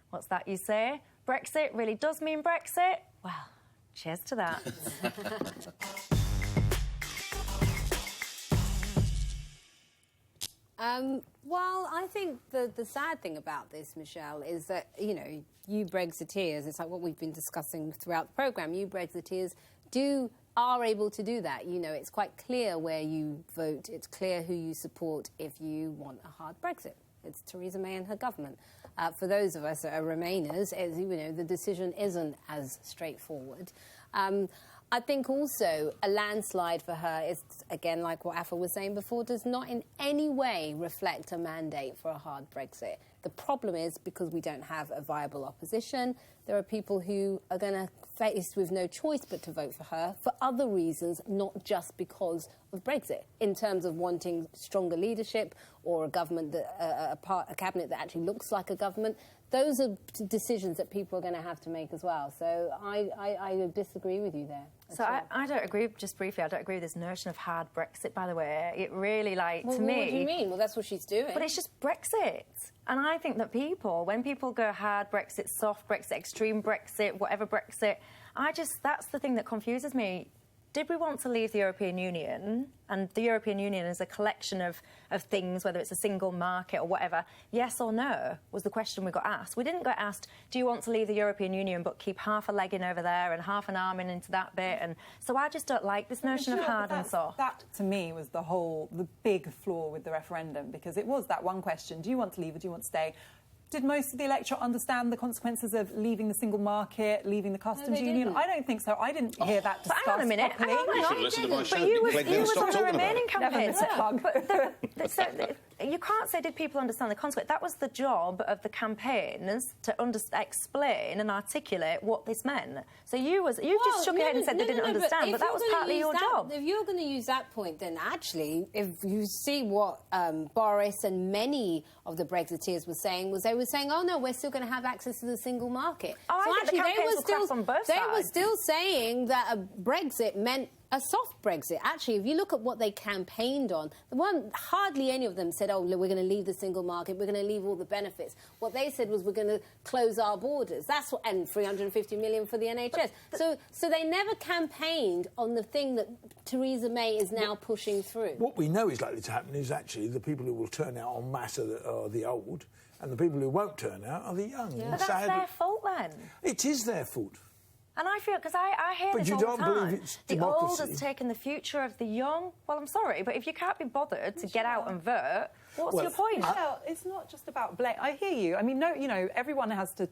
What's that you say? Brexit really does mean Brexit? Well, cheers to that. Well, I think the sad thing about this, Michelle, is that, you Brexiteers, it's like what we've been discussing throughout the programme, you Brexiteers are able to do that. It's quite clear where you vote. It's clear who you support if you want a hard Brexit. It's Theresa May and her government. For those of us that are Remainers, the decision isn't as straightforward. I think also a landslide for her is, again, like what Afa was saying before, does not in any way reflect a mandate for a hard Brexit. The problem is because we don't have a viable opposition, there are people who are going to face with no choice but to vote for her for other reasons, not just because of Brexit, in terms of wanting stronger leadership or a government, a cabinet that actually looks like a government. Those are decisions that people are going to have to make as well. So I disagree with you there. So I don't agree, just briefly, I don't agree with this notion of hard Brexit, by the way. It really, to me... What do you mean? Well, that's what she's doing. But it's just Brexit. And I think that when people go hard Brexit, soft Brexit, extreme Brexit, whatever Brexit, that's the thing that confuses me. Did we want to leave the European Union? And the European Union is a collection of things, whether it's a single market or whatever. Yes or no was the question we got asked. We didn't get asked, do you want to leave the European Union but keep half a leg in over there and half an arm in into that bit? And so I just don't like this notion of hard and soft. That, to me, was the big flaw with the referendum, because it was that one question, do you want to leave or do you want to stay? Did most of the electorate understand the consequences of leaving the single market, leaving the customs union? I don't think so. I didn't hear that discussed Hang on a minute. properly. You should listen to my show. But you was on the Remaining campaign. So you can't say, did people understand the consequence? That was the job of the campaigners to explain and articulate what this meant. So you just shook your head and said they didn't understand, but that was partly your job. If you're going to use that point, then actually, if you see what Boris and many of the Brexiteers were saying, they were saying, oh no, we're still going to have access to the single market. Oh, so I think actually, they were still saying that a Brexit meant a soft Brexit. Actually, if you look at what they campaigned on, hardly any of them said, oh, we're going to leave the single market, we're going to leave all the benefits. What they said was, we're going to close our borders. That's what, and 350 million for the NHS. So they never campaigned on the thing that Theresa May is now pushing through. What we know is likely to happen is actually the people who will turn out en masse are the old, and the people who won't turn out are the young. Yeah. But that's their fault then. It is their fault. And I feel, because I hear this all the time. But you don't believe it's the democracy. old has taken the future of the young. Well, I'm sorry, but if you can't be bothered to get out and vote, what's your point? Michelle, it's not just about blame. I hear you. I mean, everyone has to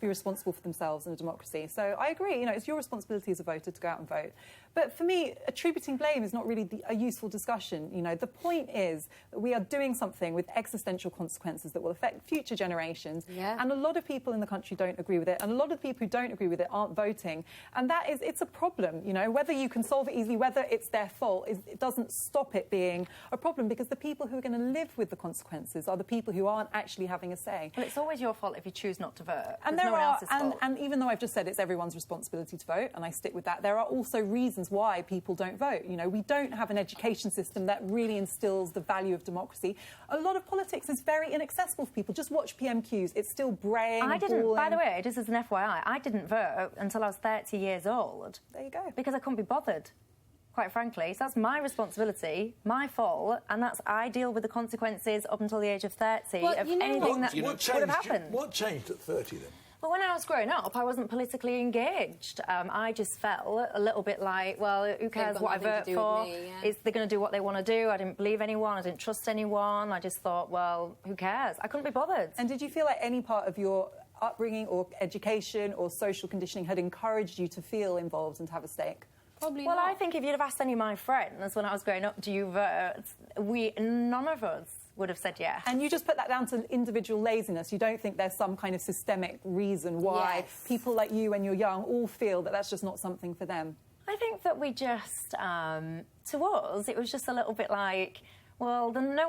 be responsible for themselves in a democracy. So I agree. It's your responsibility as a voter to go out and vote. But for me, attributing blame is not really a useful discussion. The point is that we are doing something with existential consequences that will affect future generations. Yeah. And a lot of people in the country don't agree with it. And a lot of the people who don't agree with it aren't voting. And it's a problem. Whether you can solve it easily, whether it's their fault, it doesn't stop it being a problem, because the people who are going to live with the consequences are the people who aren't actually having a say. Well, it's always your fault if you choose not to vote. And no one else's fault. And even though I've just said it's everyone's responsibility to vote, and I stick with that, there are also reasons why people don't vote. We don't have an education system that really instills the value of democracy. A lot of politics is very inaccessible for people. Just watch PMQs. It's still braying. I didn't, by the way, just as an FYI, I didn't vote until I was 30 years old. There you go. Because I couldn't be bothered, quite frankly. So that's my responsibility, my fault, and I deal with the consequences up until the age of 30 of anything that would have happened. What changed at 30 then? Well, when I was growing up, I wasn't politically engaged. I just felt a little bit like, well, who cares what I vote for? They're going to do what they want to do. I didn't believe anyone. I didn't trust anyone. I just thought, well, who cares? I couldn't be bothered. And did you feel like any part of your upbringing or education or social conditioning had encouraged you to feel involved and to have a stake? Probably well, not. I think if you'd have asked any of my friends when I was growing up, do you vote? None of us would have said yes. And you just put that down to individual laziness. You don't think there's some kind of systemic reason why people like you, when you're young, all feel that that's just not something for them? I think that we just, to us, it was just a little bit like, well, then no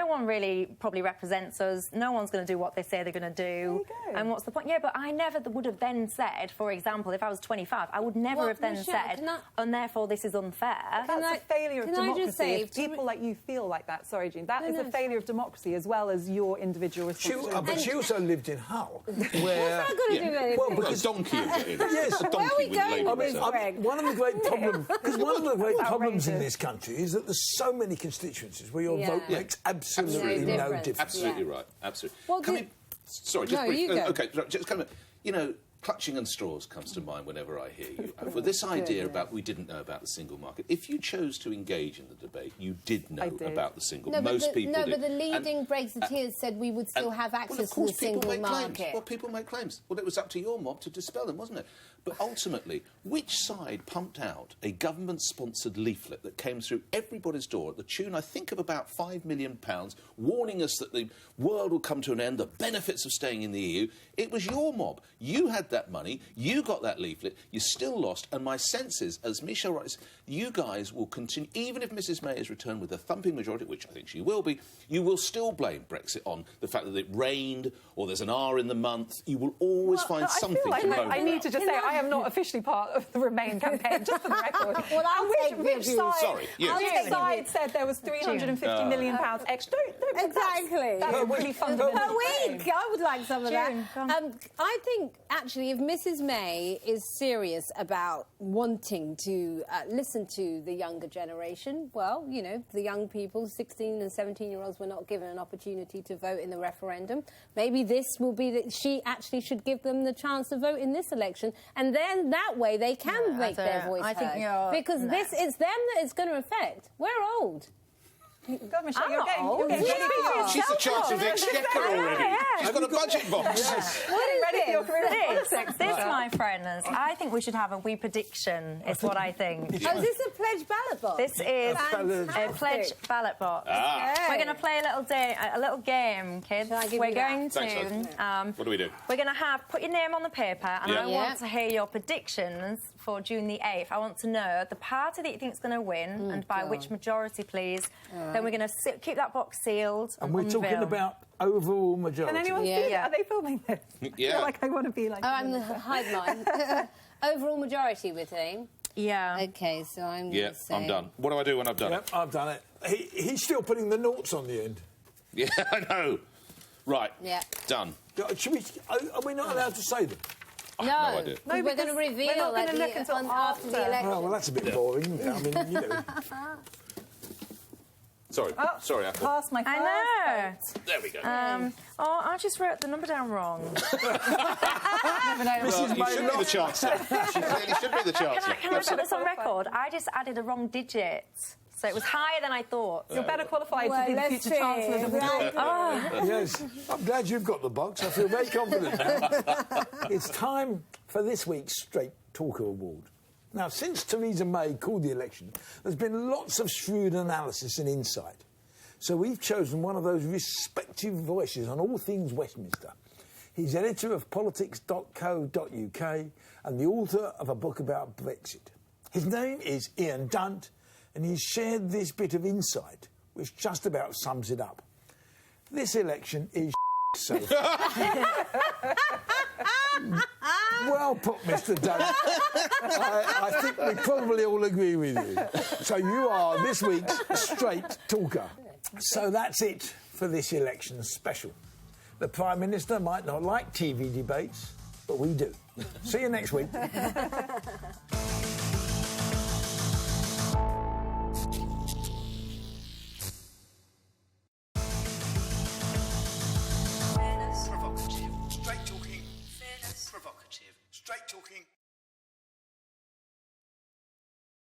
one really probably represents us. No one's going to do what they say they're going to do. There you go. And what's the point? Yeah, but I never would have then said, for example, if I was 25, I would never have then said, and therefore this is unfair. That's a failure of democracy. If people like you feel like that, sorry, Jean, that is a failure of democracy as well as your individual responsibility. But she also lived in Hull, where... What's that got to do with anything? Well, because donkey. Yes, where are we going with this, Greg? One of the great problems, because one of the great problems in this country is that there's so many constituencies where your vote makes absolutely no difference. Absolutely right. Absolutely. Well, sorry, just no, briefly. you go. Okay, just kind of, clutching at straws comes to mind whenever I hear you. With this idea about we didn't know about the single market, if you chose to engage in the debate, you did know about the single. Most people did. No, but the leading Brexiteers said we would still have access to the single market. Well, people make claims. Well, it was up to your mob to dispel them, wasn't it? But ultimately, which side pumped out a government-sponsored leaflet that came through everybody's door at the tune, I think, of about £5 million, warning us that the world will come to an end, the benefits of staying in the EU? It was your mob. You had that money, you got that leaflet, you still lost, and my sense is, as Michelle writes, you guys will continue, even if Mrs May is returned with a thumping majority, which I think she will be, you will still blame Brexit on the fact that it rained or there's an R in the month. You will always find something to moan I need to just say, I am not officially part of the Remain campaign, just for the record. Well, which side? Sorry, yes. Which side said there was £350 million extra? Exactly. That's a really fundamental a week. I would like some of that. June, I think, actually, if Mrs May is serious about wanting to listen to the younger generation, well, you know, the young people, 16 and 17-year-olds, were not given an opportunity to vote in the referendum. Maybe this will be that she actually should give them the chance to vote in this election, and then that way they can make their voice heard. Because it's them that it's going to affect. We're old. God, Michelle, you're getting She's the Chancellor of the Exchequer already. She's got a budget box. What is ready for your career in politics? This, my friends, I think we should have a wee prediction, is what I think. Oh, is this a pledge ballot box? This is a pledge ballot box. We're going to play a little game, kids. We're going to... what do we do? We're going to put your name on the paper, and I want to hear your predictions for June the 8th. I want to know the party that you think is going to win, and by which majority, please. Then we're going to keep that box sealed. And we're talking about overall majority. Can anyone see it? Are they filming this? Yeah. I feel like I want to be like... Oh, I'm the hive overall majority, we're saying. Yeah. OK, so I'm going to say... I'm done. What do I do when I've done it? I've done it. He's still putting the noughts on the end. Yeah, I know. Right. Yeah. Done. Are we not allowed to say them? No, no idea. No, we're going to reveal we're not going to look until after the election. Oh, well, that's a bit boring, isn't it? I mean, you know... Sorry, sorry, Apple. Pass my first vote. There we go. I just wrote the number down wrong. Well, you should be the Chancellor. She clearly should be the Chancellor. Can I put this on record? I just added a wrong digit. So it was higher than I thought. You're better qualified to be the future Chancellor than we are. Yes, I'm glad you've got the box. I feel very confident now. It's time for this week's Straight Talker Award. Now, since Theresa May called the election, there's been lots of shrewd analysis and insight. So we've chosen one of those respective voices on all things Westminster. He's editor of politics.co.uk and the author of a book about Brexit. His name is Ian Dunt, and he's shared this bit of insight, which just about sums it up. This election is so... Well put, Mr. Dunt. I think we probably all agree with you. So you are this week's Straight Talker. So that's it for this election special. The Prime Minister might not like TV debates, but we do. See you next week.